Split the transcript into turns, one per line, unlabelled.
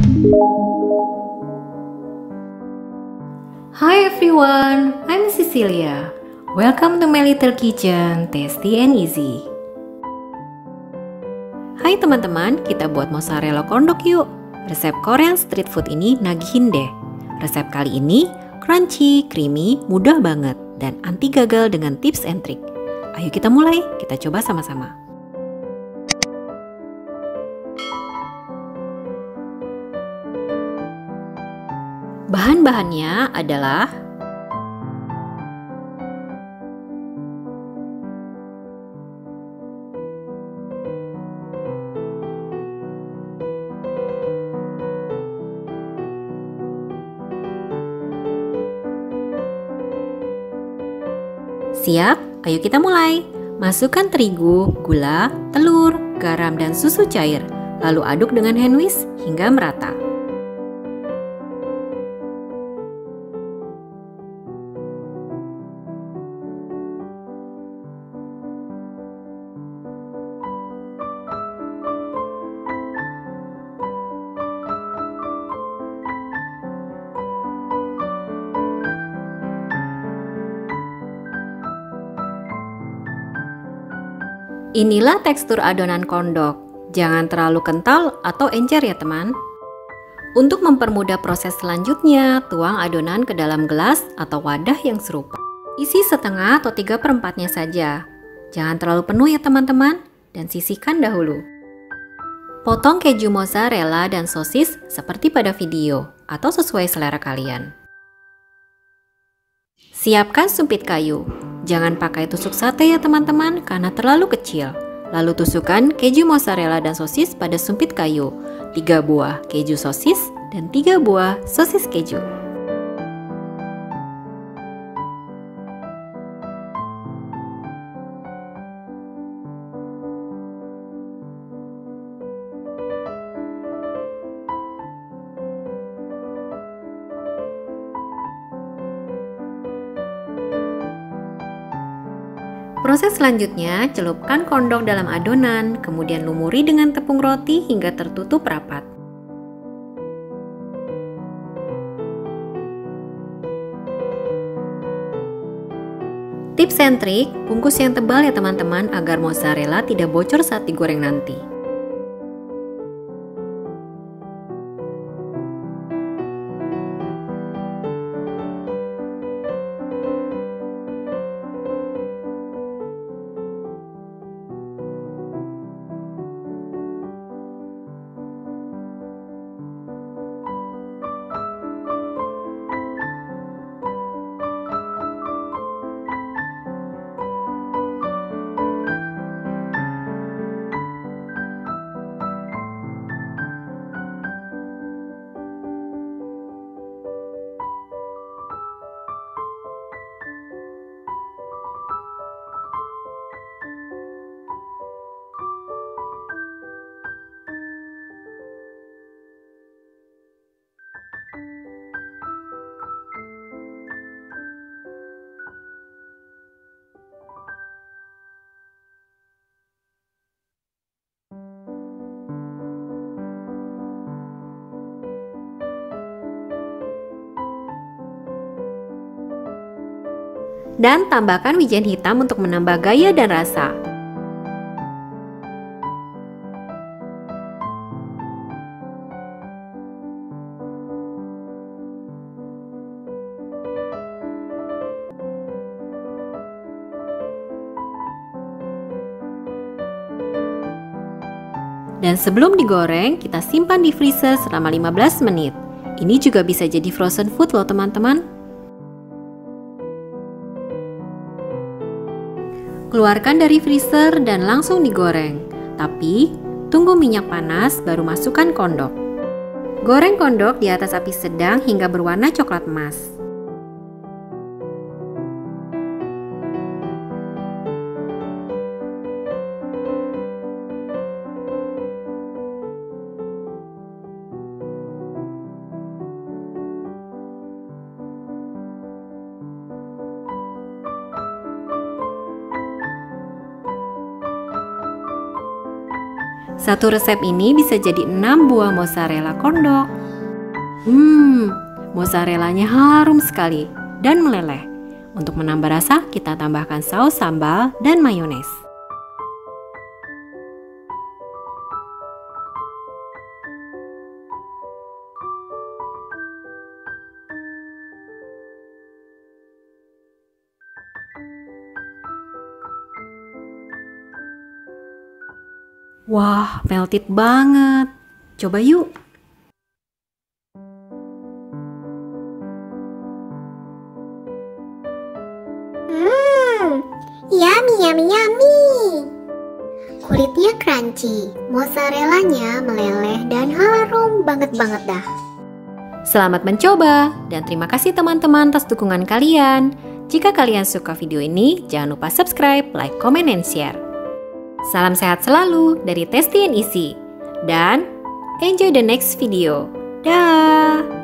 Hi everyone, I'm Cecilia. Welcome to my little kitchen, tasty and easy. Hai teman-teman, kita buat mozzarella kondok yuk. Resep Korean street food ini nagihin deh. Resep kali ini crunchy, creamy, mudah banget, dan anti gagal dengan tips and trik. Ayo kita mulai, kita coba sama-sama. Bahan-bahannya adalah siap, ayo kita mulai. Masukkan terigu, gula, telur, garam, dan susu cair. Lalu aduk dengan hand whisk hingga merata. Inilah tekstur adonan kondok. Jangan terlalu kental atau encer ya teman. Untuk mempermudah proses selanjutnya, tuang adonan ke dalam gelas atau wadah yang serupa. Isi setengah atau 3/4-nya saja. Jangan terlalu penuh ya teman-teman, dan sisihkan dahulu. Potong keju mozzarella dan sosis seperti pada video, atau sesuai selera kalian. Siapkan sumpit kayu. Jangan pakai tusuk sate ya teman-teman, karena terlalu kecil. Lalu tusukkan keju mozzarella dan sosis pada sumpit kayu. 3 buah keju sosis dan 3 buah sosis keju. Proses selanjutnya, celupkan kondok dalam adonan, kemudian lumuri dengan tepung roti hingga tertutup rapat. Tips and trik, bungkus yang tebal ya teman-teman agar mozzarella tidak bocor saat digoreng nanti. Dan tambahkan wijen hitam untuk menambah gaya dan rasa. Dan sebelum digoreng, kita simpan di freezer selama 15 menit. Ini juga bisa jadi frozen food loh teman-teman. Keluarkan dari freezer dan langsung digoreng. Tapi, tunggu minyak panas baru masukkan kondok. Goreng kondok di atas api sedang hingga berwarna coklat emas. Satu resep ini bisa jadi 6 buah mozzarella kondok. Mozzarellanya harum sekali dan meleleh. Untuk menambah rasa, kita tambahkan saus sambal dan mayones. Wah, melted banget. Coba yuk.
Yummy, yummy, yummy. Kulitnya crunchy, mozzarellanya meleleh dan harum banget dah.
Selamat mencoba dan terima kasih teman-teman atas dukungan kalian. Jika kalian suka video ini, jangan lupa subscribe, like, comment, and share. Salam sehat selalu dari Tasty and Easy. Dan enjoy the next video. Dah.